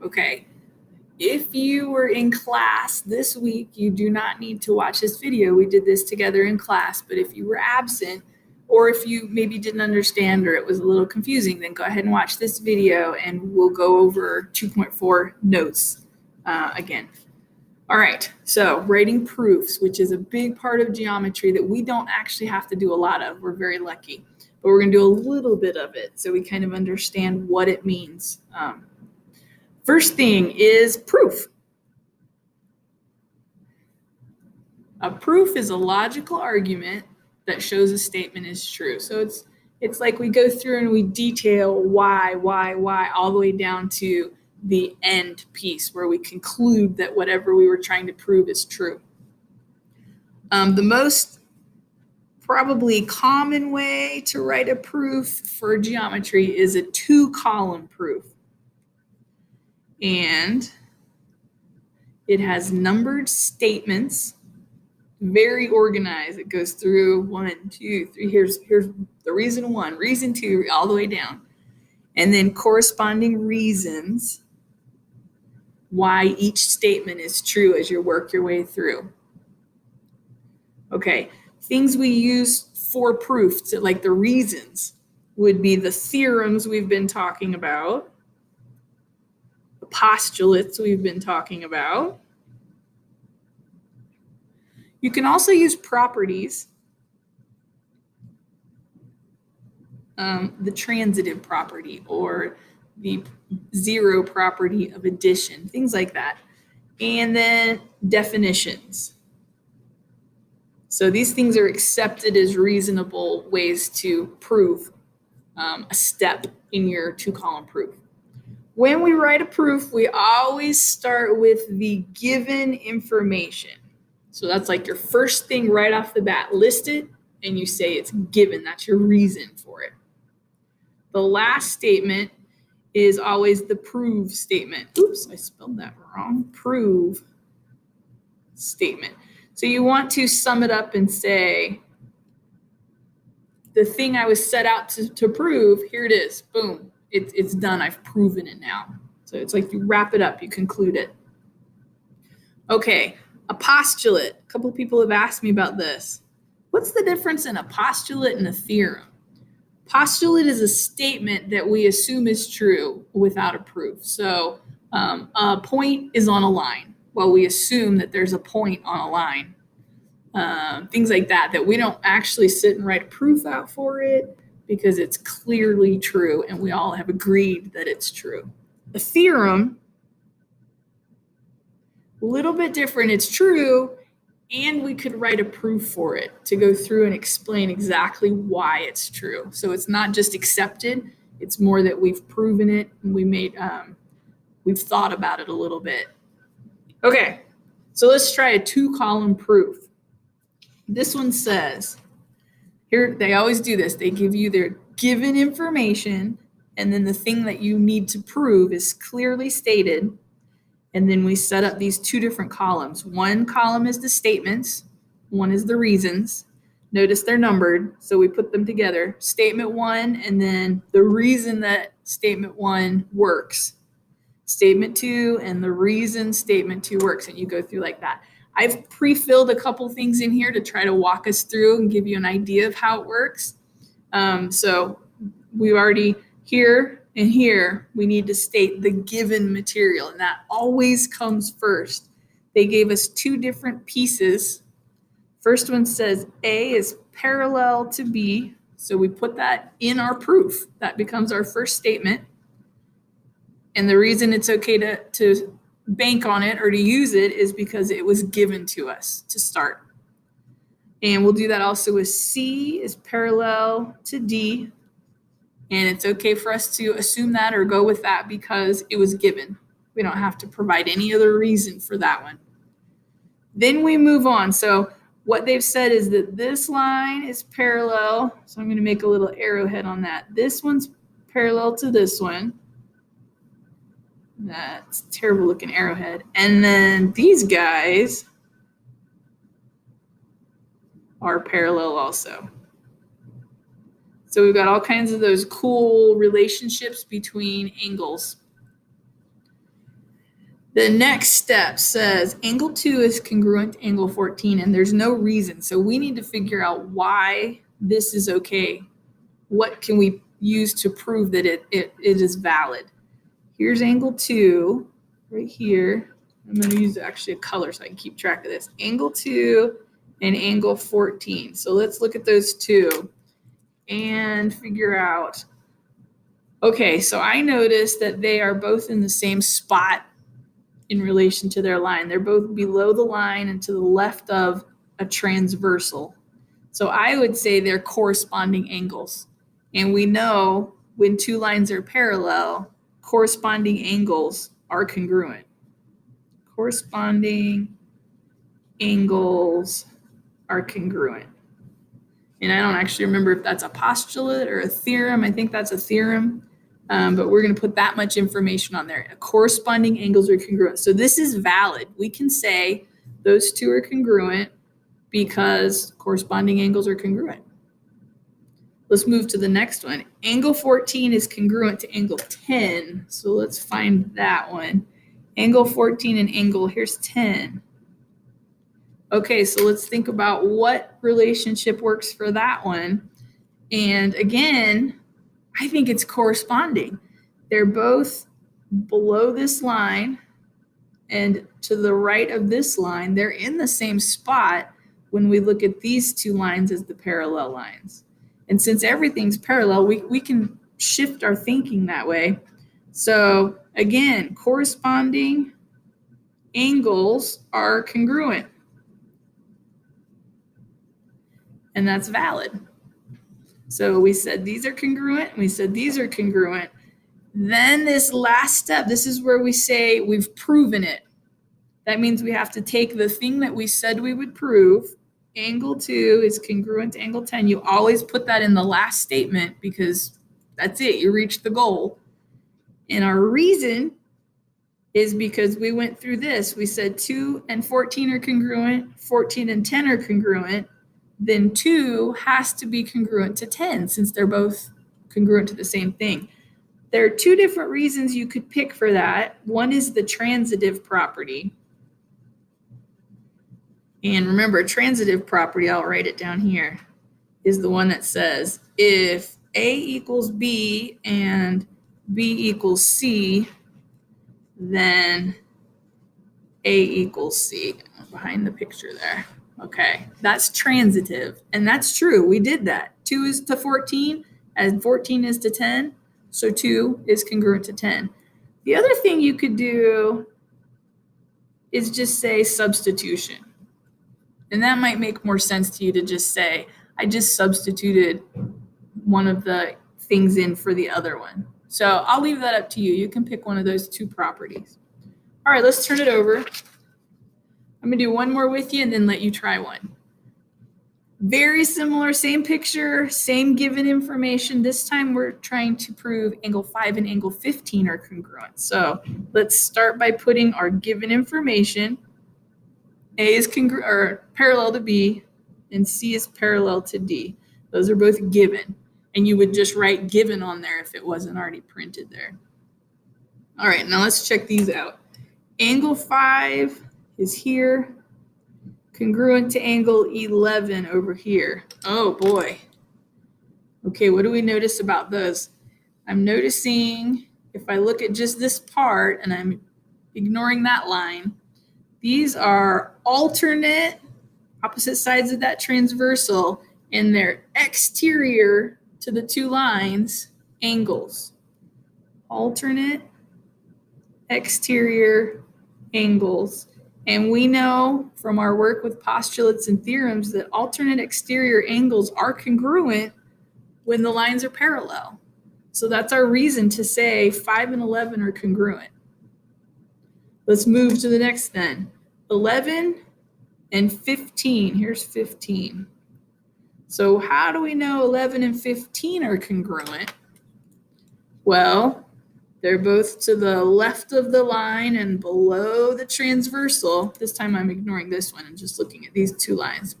Okay. If you were in class this week, you do not need to watch this video. We did this together in class, but if you were absent, or if you maybe didn't understand or it was a little confusing, then go ahead and watch this video and we'll go over 2.4 notes again. All right, so writing proofs, which is a big part of geometry that we don't actually have to do a lot of. We're very lucky, but we're going to do a little bit of it so we kind of understand what it means. First thing is proof. A proof is a logical argument that shows a statement is true. So it's like we go through and we detail why, all the way down to the end piece where we conclude that whatever we were trying to prove is true. The most probably common way to write a proof for geometry is a 2-column proof. And it has numbered statements, very organized. It goes through 1, 2, 3. Here's the reason 1, reason 2, all the way down. And then corresponding reasons why each statement is true as you work your way through. Okay, things we use for proof, like the reasons, would be the theorems we've been talking about, the postulates we've been talking about. You can also use properties, the transitive property or the zero property of addition, things like that. And then definitions. So these things are accepted as reasonable ways to prove a step in your 2-column proof. When we write a proof, we always start with the given information. So that's like your first thing right off the bat. List it and you say it's given. That's your reason for it. The last statement is always the prove statement. Oops, I spelled that wrong. Prove statement. So you want to sum it up and say, the thing I was set out to prove, here it is. Boom. It's done. I've proven it now. So it's like you wrap it up, you conclude it. Okay, a postulate. A couple of people have asked me about this. What's the difference in a postulate and a theorem? Postulate is a statement that we assume is true without a proof. So a point is on a line. Well, we assume that there's a point on a line. Things like that we don't actually sit and write a proof out for it because it's clearly true and we all have agreed that it's true. A theorem, a little bit different. It's true, and we could write a proof for it to go through and explain exactly why it's true. So it's not just accepted, it's more that we've proven it and we've thought about it a little bit. Okay, so let's try a 2-column proof. This one says, here, they always do this. They give you their given information, and then the thing that you need to prove is clearly stated. And then we set up these 2 different columns. One column is the statements, one is the reasons. Notice they're numbered, so we put them together. Statement 1, and then the reason that statement 1 works. Statement 2, and the reason statement 2 works, and you go through like that. I've pre-filled a couple things in here to try to walk us through and give you an idea of how it works. So we already here and here, we need to state the given material, and that always comes first. They gave us 2 different pieces. First one says A is parallel to B, so we put that in our proof. That becomes our first statement. And the reason it's okay to bank on it or to use it is because it was given to us to start. And we'll do that also with C is parallel to D. And it's okay for us to assume that or go with that because it was given. We don't have to provide any other reason for that one. Then we move on. So what they've said is that this line is parallel. So I'm going to make a little arrowhead on that. This one's parallel to this one. That's a terrible looking arrowhead. And then these guys are parallel also. So we've got all kinds of those cool relationships between angles. The next step says angle 2 is congruent to angle 14, and there's no reason. So we need to figure out why this is okay. What can we use to prove that it is valid? Here's angle 2 right here. I'm going to use actually a color so I can keep track of this. Angle 2 and angle 14. So let's look at those two and figure out. Okay, so I noticed that they are both in the same spot in relation to their line. They're both below the line and to the left of a transversal. So I would say they're corresponding angles. And we know when two lines are parallel, corresponding angles are congruent. Corresponding angles are congruent. And I don't actually remember if that's a postulate or a theorem. I think that's a theorem. But we're going to put that much information on there. Corresponding angles are congruent. So this is valid. We can say those two are congruent because corresponding angles are congruent. Let's move to the next one. Angle 14 is congruent to angle 10. So let's find that one. Angle 14 and angle, here's 10. Okay, so let's think about what relationship works for that one. And again, I think it's corresponding. They're both below this line and to the right of this line. They're in the same spot when we look at these two lines as the parallel lines. And since everything's parallel, we can shift our thinking that way. So again, corresponding angles are congruent. And that's valid. So we said these are congruent, and we said these are congruent. Then this last step, this is where we say we've proven it. That means we have to take the thing that we said we would prove. Angle 2 is congruent to angle 10. You always put that in the last statement because that's it. You reached the goal. And our reason is because we went through this. We said 2 and 14 are congruent, 14 and 10 are congruent. Then 2 has to be congruent to 10 since they're both congruent to the same thing. There are two different reasons you could pick for that. One is the transitive property. And remember, transitive property, I'll write it down here, is the one that says if A equals B and B equals C, then A equals C. Behind the picture there. Okay, that's transitive. And that's true. We did that. 2 is to 14 and 14 is to 10. So 2 is congruent to 10. The other thing you could do is just say substitution. And that might make more sense to you to just say, I just substituted one of the things in for the other one. So I'll leave that up to you. You can pick one of those two properties. All right, let's turn it over. I'm going to do one more with you and then let you try one. Very similar, same picture, same given information. This time we're trying to prove angle 5 and angle 15 are congruent. So let's start by putting our given information. A is parallel to B and C is parallel to D. Those are both given. And you would just write given on there if it wasn't already printed there. All right, now let's check these out. Angle 5 is here, congruent to angle 11 over here. Oh boy. Okay, what do we notice about those? I'm noticing if I look at just this part and I'm ignoring that line, these are alternate opposite sides of that transversal and they're exterior to the two lines angles. Alternate exterior angles. And we know from our work with postulates and theorems that alternate exterior angles are congruent when the lines are parallel. So that's our reason to say 5 and 11 are congruent. Let's move to the next then. 11 and 15. Here's 15. So how do we know 11 and 15 are congruent? Well, they're both to the left of the line and below the transversal. This time I'm ignoring this one and just looking at these two lines.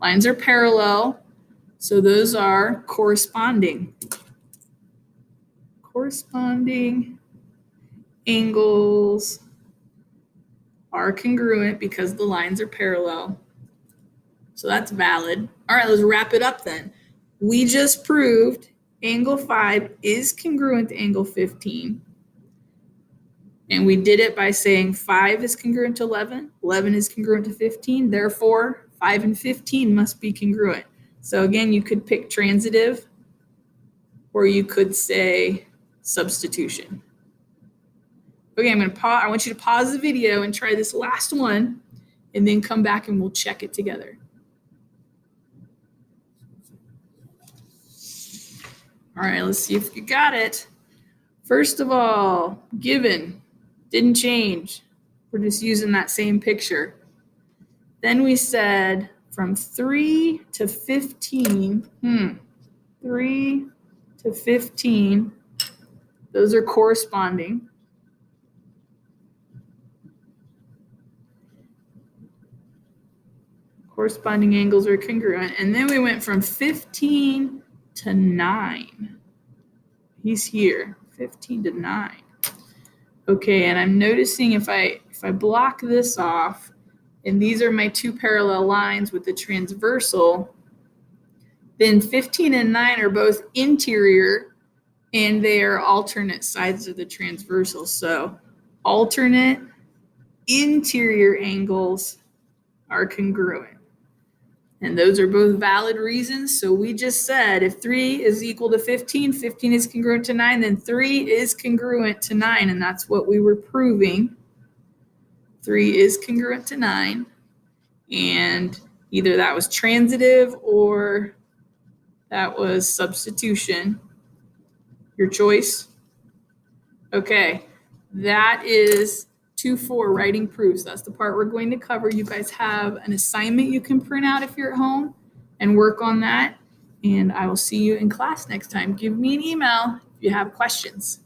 Lines are parallel, so those are corresponding. Corresponding angles are congruent because the lines are parallel. So that's valid. All right, let's wrap it up then. We just proved angle 5 is congruent to angle 15. And we did it by saying 5 is congruent to 11, 11 is congruent to 15. Therefore, 5 and 15 must be congruent. So again, you could pick transitive, or you could say substitution. Okay, I'm going to pause. I want you to pause the video and try this last one, and then come back and we'll check it together. All right, let's see if you got it. First of all, given, didn't change. We're just using that same picture. Then we said from 3 to 15, 3 to 15, those are corresponding. Corresponding angles are congruent. And then we went from 15 to 9. He's here, 15 to 9. Okay, and I'm noticing if I block this off, and these are my two parallel lines with the transversal, then 15 and 9 are both interior, and they are alternate sides of the transversal. So alternate interior angles are congruent. And those are both valid reasons. So we just said if 3 is equal to 15, 15 is congruent to 9, then 3 is congruent to 9. And that's what we were proving. 3 is congruent to 9. And either that was transitive or that was substitution. Your choice. Okay, that is 2-4 writing proofs. That's the part we're going to cover. You guys have an assignment you can print out if you're at home and work on that. And I will see you in class next time. Give me an email if you have questions.